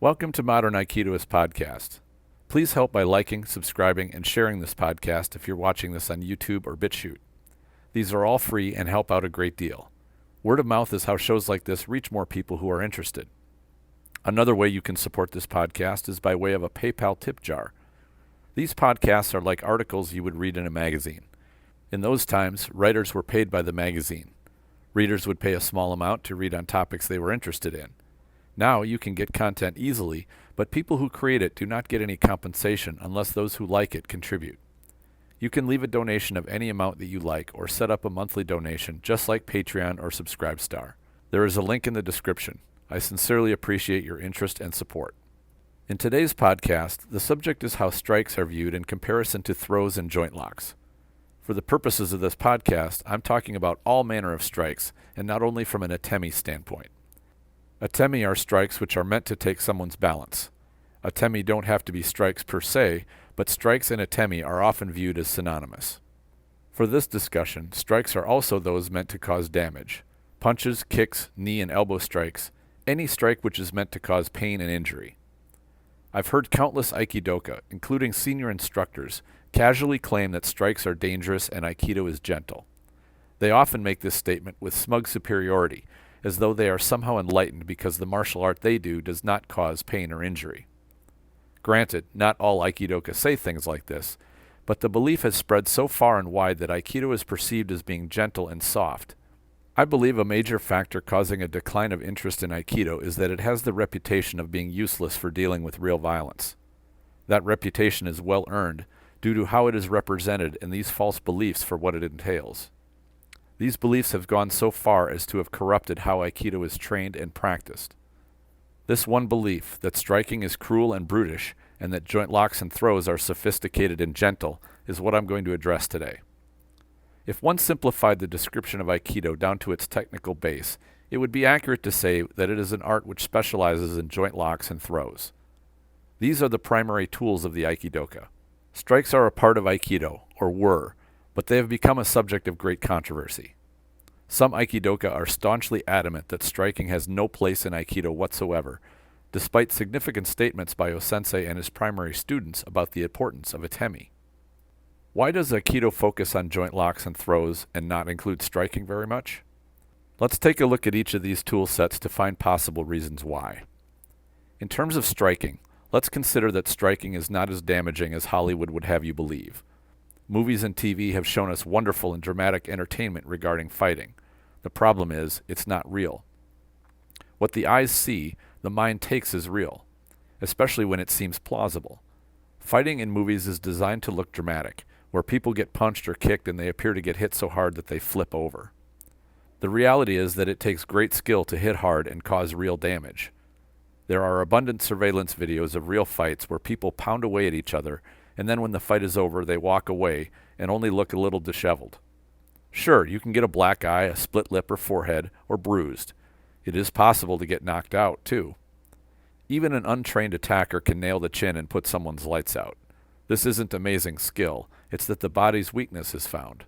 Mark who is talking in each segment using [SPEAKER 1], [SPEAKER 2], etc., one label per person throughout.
[SPEAKER 1] Welcome to Modern Aikidoist Podcast. Please help by liking, subscribing, and sharing this podcast if you're watching this on YouTube or BitChute. These are all free and help out a great deal. Word of mouth is how shows like this reach more people who are interested. Another way you can support this podcast is by way of a PayPal tip jar. These podcasts are like articles you would read in a magazine. In those times, writers were paid by the magazine. Readers would pay a small amount to read on topics they were interested in. Now you can get content easily, but people who create it do not get any compensation unless those who like it contribute. You can leave a donation of any amount that you like or set up a monthly donation just like Patreon or Subscribestar. There is a link in the description. I sincerely appreciate your interest and support. In today's podcast, the subject is how strikes are viewed in comparison to throws and joint locks. For the purposes of this podcast, I'm talking about all manner of strikes, and not only from an atemi standpoint. Atemi are strikes which are meant to take someone's balance. Atemi don't have to be strikes per se, but strikes and atemi are often viewed as synonymous. For this discussion, strikes are also those meant to cause damage. Punches, kicks, knee and elbow strikes, any strike which is meant to cause pain and injury. I've heard countless Aikidoka, including senior instructors, casually claim that strikes are dangerous and Aikido is gentle. They often make this statement with smug superiority, as though they are somehow enlightened because the martial art they do does not cause pain or injury. Granted, not all Aikidoka say things like this, but the belief has spread so far and wide that Aikido is perceived as being gentle and soft. I believe a major factor causing a decline of interest in Aikido is that it has the reputation of being useless for dealing with real violence. That reputation is well earned due to how it is represented and these false beliefs for what it entails. These beliefs have gone so far as to have corrupted how Aikido is trained and practiced. This one belief, that striking is cruel and brutish, and that joint locks and throws are sophisticated and gentle, is what I'm going to address today. If one simplified the description of Aikido down to its technical base, it would be accurate to say that it is an art which specializes in joint locks and throws. These are the primary tools of the Aikidoka. Strikes are a part of Aikido, or were, but they have become a subject of great controversy. Some Aikidoka are staunchly adamant that striking has no place in Aikido whatsoever, despite significant statements by O-sensei and his primary students about the importance of atemi. Why does Aikido focus on joint locks and throws and not include striking very much? Let's take a look at each of these tool sets to find possible reasons why. In terms of striking, let's consider that striking is not as damaging as Hollywood would have you believe. Movies and TV have shown us wonderful and dramatic entertainment regarding fighting. The problem is, it's not real. What the eyes see, the mind takes as real, especially when it seems plausible. Fighting in movies is designed to look dramatic, where people get punched or kicked and they appear to get hit so hard that they flip over. The reality is that it takes great skill to hit hard and cause real damage. There are abundant surveillance videos of real fights where people pound away at each other, and then when the fight is over, they walk away and only look a little disheveled. Sure, you can get a black eye, a split lip or forehead, or bruised. It is possible to get knocked out, too. Even an untrained attacker can nail the chin and put someone's lights out. This isn't amazing skill, it's that the body's weakness is found.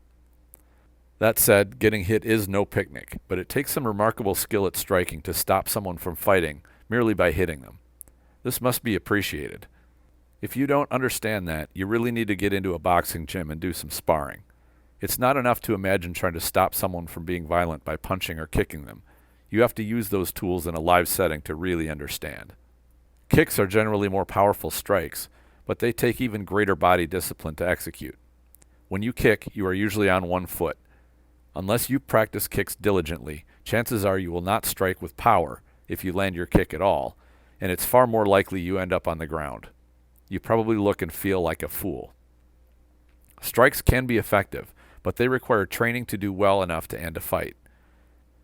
[SPEAKER 1] That said, getting hit is no picnic, but it takes some remarkable skill at striking to stop someone from fighting merely by hitting them. This must be appreciated. If you don't understand that, you really need to get into a boxing gym and do some sparring. It's not enough to imagine trying to stop someone from being violent by punching or kicking them. You have to use those tools in a live setting to really understand. Kicks are generally more powerful strikes, but they take even greater body discipline to execute. When you kick, you are usually on one foot. Unless you practice kicks diligently, chances are you will not strike with power if you land your kick at all, and it's far more likely you end up on the ground. You probably look and feel like a fool. Strikes can be effective, but they require training to do well enough to end a fight.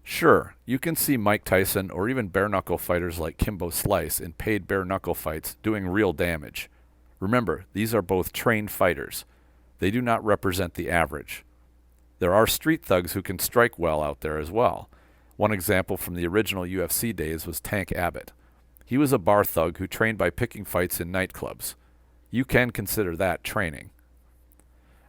[SPEAKER 1] Sure, you can see Mike Tyson or even bare-knuckle fighters like Kimbo Slice in paid bare-knuckle fights doing real damage. Remember, these are both trained fighters. They do not represent the average. There are street thugs who can strike well out there as well. One example from the original UFC days was Tank Abbott. He was a bar thug who trained by picking fights in nightclubs. You can consider that training.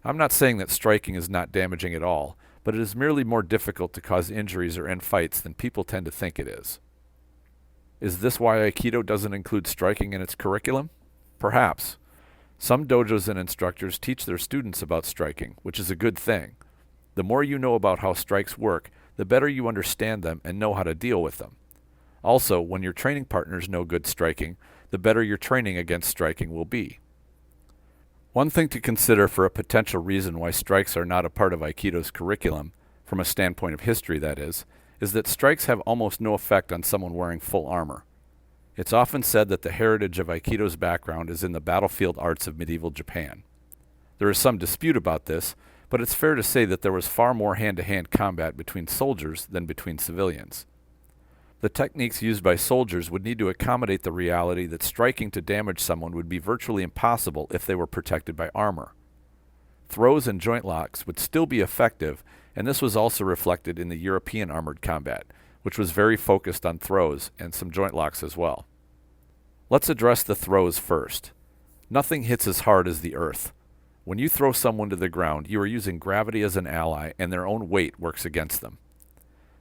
[SPEAKER 1] I'm not saying that striking is not damaging at all, but it is merely more difficult to cause injuries or end fights than people tend to think it is. Is this why Aikido doesn't include striking in its curriculum? Perhaps. Some dojos and instructors teach their students about striking, which is a good thing. The more you know about how strikes work, the better you understand them and know how to deal with them. Also, when your training partners know good striking, the better your training against striking will be. One thing to consider for a potential reason why strikes are not a part of Aikido's curriculum, from a standpoint of history that is that strikes have almost no effect on someone wearing full armor. It's often said that the heritage of Aikido's background is in the battlefield arts of medieval Japan. There is some dispute about this, but it's fair to say that there was far more hand-to-hand combat between soldiers than between civilians. The techniques used by soldiers would need to accommodate the reality that striking to damage someone would be virtually impossible if they were protected by armor. Throws and joint locks would still be effective, and this was also reflected in the European armored combat, which was very focused on throws and some joint locks as well. Let's address the throws first. Nothing hits as hard as the earth. When you throw someone to the ground, you are using gravity as an ally, and their own weight works against them.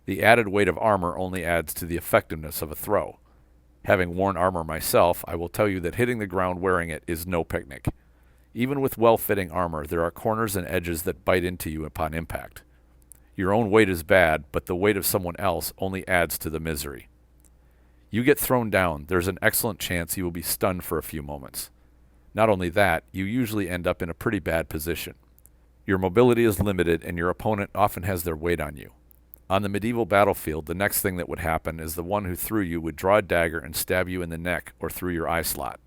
[SPEAKER 1] The added weight of armor only adds to the effectiveness of a throw. Having worn armor myself, I will tell you that hitting the ground wearing it is no picnic. Even with well-fitting armor, there are corners and edges that bite into you upon impact. Your own weight is bad, but the weight of someone else only adds to the misery. You get thrown down, there's an excellent chance you will be stunned for a few moments. Not only that, you usually end up in a pretty bad position. Your mobility is limited, and your opponent often has their weight on you. On the medieval battlefield, the next thing that would happen is the one who threw you would draw a dagger and stab you in the neck or through your eye slot.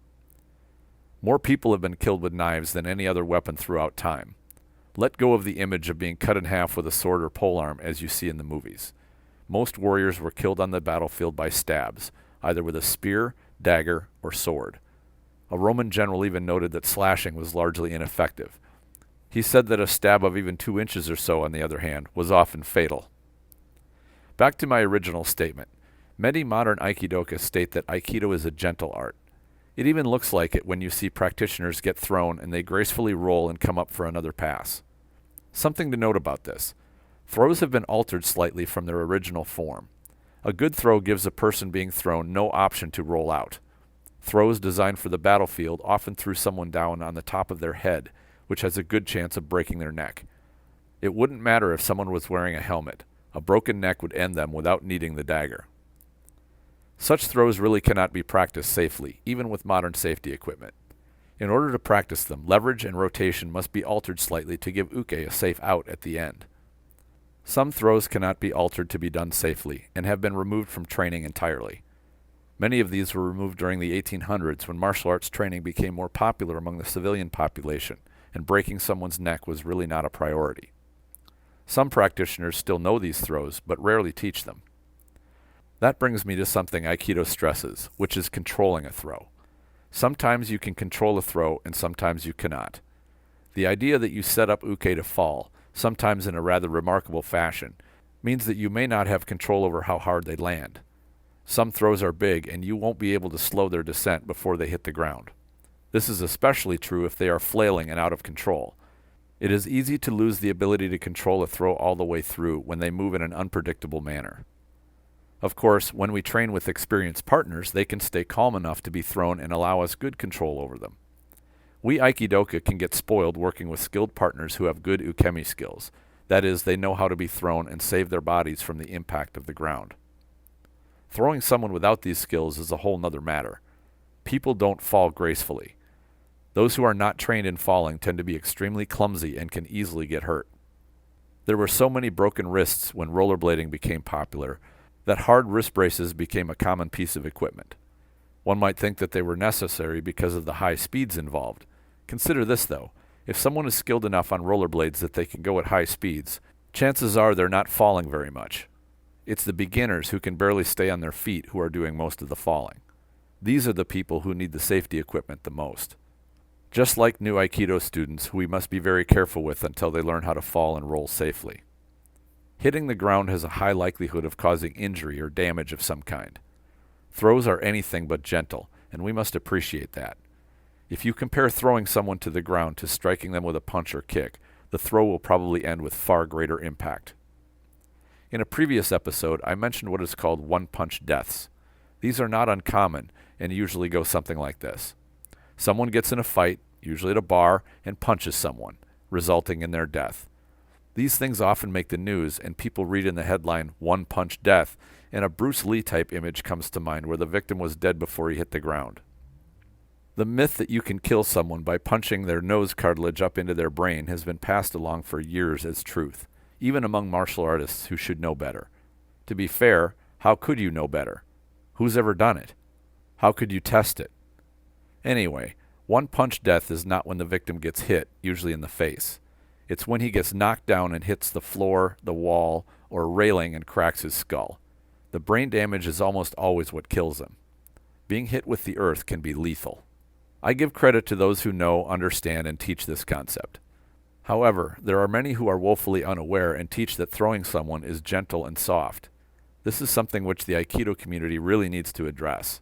[SPEAKER 1] More people have been killed with knives than any other weapon throughout time. Let go of the image of being cut in half with a sword or polearm as you see in the movies. Most warriors were killed on the battlefield by stabs, either with a spear, dagger, or sword. A Roman general even noted that slashing was largely ineffective. He said that a stab of even 2 inches or so, on the other hand, was often fatal. Back to my original statement. Many modern Aikidokas state that Aikido is a gentle art. It even looks like it when you see practitioners get thrown and they gracefully roll and come up for another pass. Something to note about this. Throws have been altered slightly from their original form. A good throw gives a person being thrown no option to roll out. Throws designed for the battlefield often threw someone down on the top of their head, which has a good chance of breaking their neck. It wouldn't matter if someone was wearing a helmet. A broken neck would end them without needing the dagger. Such throws really cannot be practiced safely, even with modern safety equipment. In order to practice them, leverage and rotation must be altered slightly to give uke a safe out at the end. Some throws cannot be altered to be done safely, and have been removed from training entirely. Many of these were removed during the 1800s when martial arts training became more popular among the civilian population, and breaking someone's neck was really not a priority. Some practitioners still know these throws, but rarely teach them. That brings me to something Aikido stresses, which is controlling a throw. Sometimes you can control a throw, and sometimes you cannot. The idea that you set up uke to fall, sometimes in a rather remarkable fashion, means that you may not have control over how hard they land. Some throws are big, and you won't be able to slow their descent before they hit the ground. This is especially true if they are flailing and out of control. It is easy to lose the ability to control a throw all the way through when they move in an unpredictable manner. Of course, when we train with experienced partners, they can stay calm enough to be thrown and allow us good control over them. We Aikidoka can get spoiled working with skilled partners who have good ukemi skills. That is, they know how to be thrown and save their bodies from the impact of the ground. Throwing someone without these skills is a whole nother matter. People don't fall gracefully. Those who are not trained in falling tend to be extremely clumsy and can easily get hurt. There were so many broken wrists when rollerblading became popular that hard wrist braces became a common piece of equipment. One might think that they were necessary because of the high speeds involved. Consider this though, if someone is skilled enough on rollerblades that they can go at high speeds, chances are they're not falling very much. It's the beginners who can barely stay on their feet who are doing most of the falling. These are the people who need the safety equipment the most. Just like new Aikido students who we must be very careful with until they learn how to fall and roll safely. Hitting the ground has a high likelihood of causing injury or damage of some kind. Throws are anything but gentle, and we must appreciate that. If you compare throwing someone to the ground to striking them with a punch or kick, the throw will probably end with far greater impact. In a previous episode, I mentioned what is called one-punch deaths. These are not uncommon and usually go something like this. Someone gets in a fight, usually at a bar, and punches someone, resulting in their death. These things often make the news, and people read in the headline, "One punch death," and a Bruce Lee type image comes to mind where the victim was dead before he hit the ground. The myth that you can kill someone by punching their nose cartilage up into their brain has been passed along for years as truth, even among martial artists who should know better. To be fair, how could you know better? Who's ever done it? How could you test it? Anyway, one punch death is not when the victim gets hit, usually in the face. It's when he gets knocked down and hits the floor, the wall, or a railing and cracks his skull. The brain damage is almost always what kills him. Being hit with the earth can be lethal. I give credit to those who know, understand, and teach this concept. However, there are many who are woefully unaware and teach that throwing someone is gentle and soft. This is something which the Aikido community really needs to address.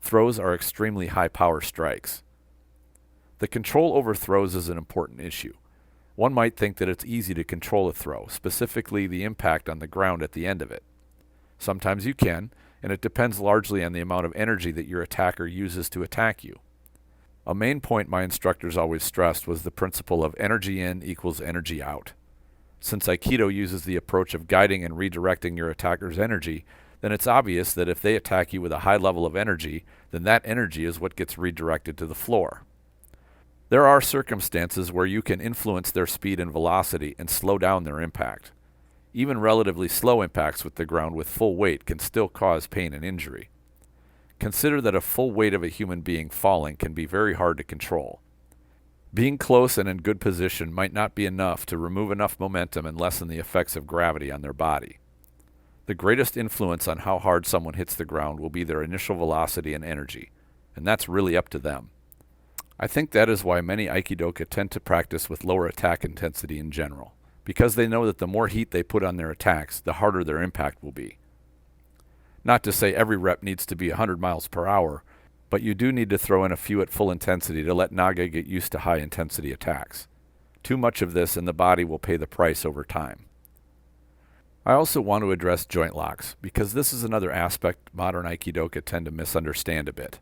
[SPEAKER 1] Throws are extremely high-power strikes. The control over throws is an important issue. One might think that it's easy to control a throw, specifically the impact on the ground at the end of it. Sometimes you can, and it depends largely on the amount of energy that your attacker uses to attack you. A main point my instructors always stressed was the principle of energy in equals energy out. Since Aikido uses the approach of guiding and redirecting your attacker's energy, then it's obvious that if they attack you with a high level of energy, then that energy is what gets redirected to the floor. There are circumstances where you can influence their speed and velocity and slow down their impact. Even relatively slow impacts with the ground with full weight can still cause pain and injury. Consider that a full weight of a human being falling can be very hard to control. Being close and in good position might not be enough to remove enough momentum and lessen the effects of gravity on their body. The greatest influence on how hard someone hits the ground will be their initial velocity and energy, and that's really up to them. I think that is why many Aikidoka tend to practice with lower attack intensity in general, because they know that the more heat they put on their attacks, the harder their impact will be. Not to say every rep needs to be 100 miles per hour, but you do need to throw in a few at full intensity to let Naga get used to high-intensity attacks. Too much of this and the body will pay the price over time. I also want to address joint locks, because this is another aspect modern Aikidoka tend to misunderstand a bit.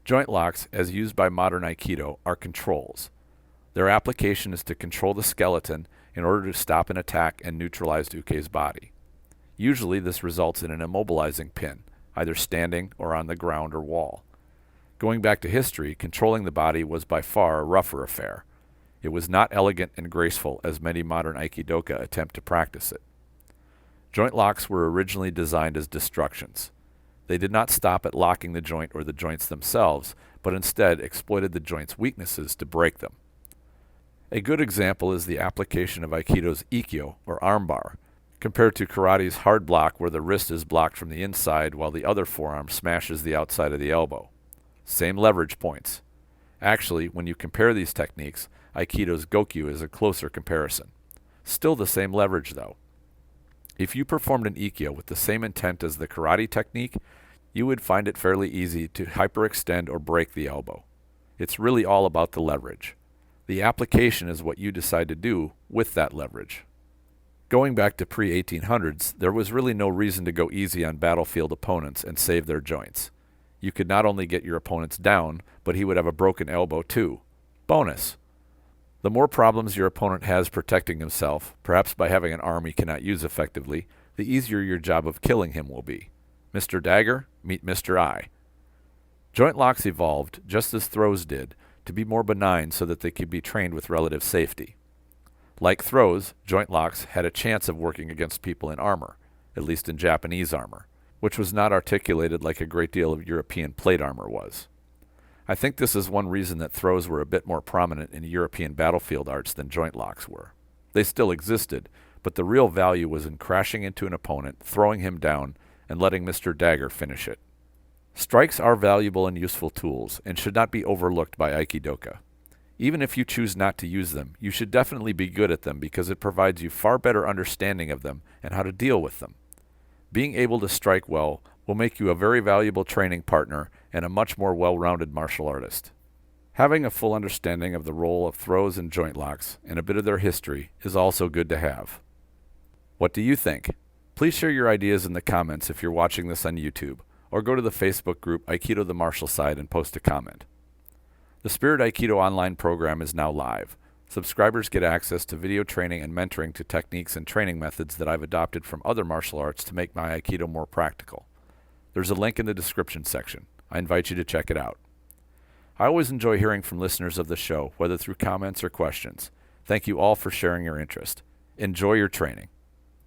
[SPEAKER 1] Joint locks, as used by modern Aikido, are controls. Their application is to control the skeleton in order to stop an attack and neutralize Uke's body. Usually this results in an immobilizing pin, either standing or on the ground or wall. Going back to history, controlling the body was by far a rougher affair. It was not elegant and graceful as many modern Aikidoka attempt to practice it. Joint locks were originally designed as destructions. They did not stop at locking the joint or the joints themselves, but instead exploited the joint's weaknesses to break them. A good example is the application of Aikido's Ikkyo, or armbar, compared to karate's hard block where the wrist is blocked from the inside while the other forearm smashes the outside of the elbow. Same leverage points. Actually, when you compare these techniques, Aikido's Gokyu is a closer comparison. Still the same leverage though. If you performed an Ikkyo with the same intent as the karate technique, you would find it fairly easy to hyperextend or break the elbow. It's really all about the leverage. The application is what you decide to do with that leverage. Going back to pre-1800s, there was really no reason to go easy on battlefield opponents and save their joints. You could not only get your opponents down, but he would have a broken elbow too. Bonus! The more problems your opponent has protecting himself, perhaps by having an arm he cannot use effectively, the easier your job of killing him will be. Mr. Dagger, meet Mr. Eye. Joint locks evolved, just as throws did, to be more benign so that they could be trained with relative safety. Like throws, joint locks had a chance of working against people in armor, at least in Japanese armor, which was not articulated like a great deal of European plate armor was. I think this is one reason that throws were a bit more prominent in European battlefield arts than joint locks were. They still existed, but the real value was in crashing into an opponent, throwing him down, and letting Mr. Dagger finish it. Strikes are valuable and useful tools, and should not be overlooked by Aikidoka. Even if you choose not to use them, you should definitely be good at them because it provides you far better understanding of them and how to deal with them. Being able to strike well will make you a very valuable training partner and a much more well-rounded martial artist. Having a full understanding of the role of throws and joint locks and a bit of their history is also good to have. What do you think? Please share your ideas in the comments if you're watching this on YouTube, or go to the Facebook group Aikido the Martial Side and post a comment. The Spirit Aikido Online program is now live. Subscribers get access to video training and mentoring to techniques and training methods that I've adopted from other martial arts to make my Aikido more practical. There's a link in the description section. I invite you to check it out. I always enjoy hearing from listeners of the show, whether through comments or questions. Thank you all for sharing your interest. Enjoy your training.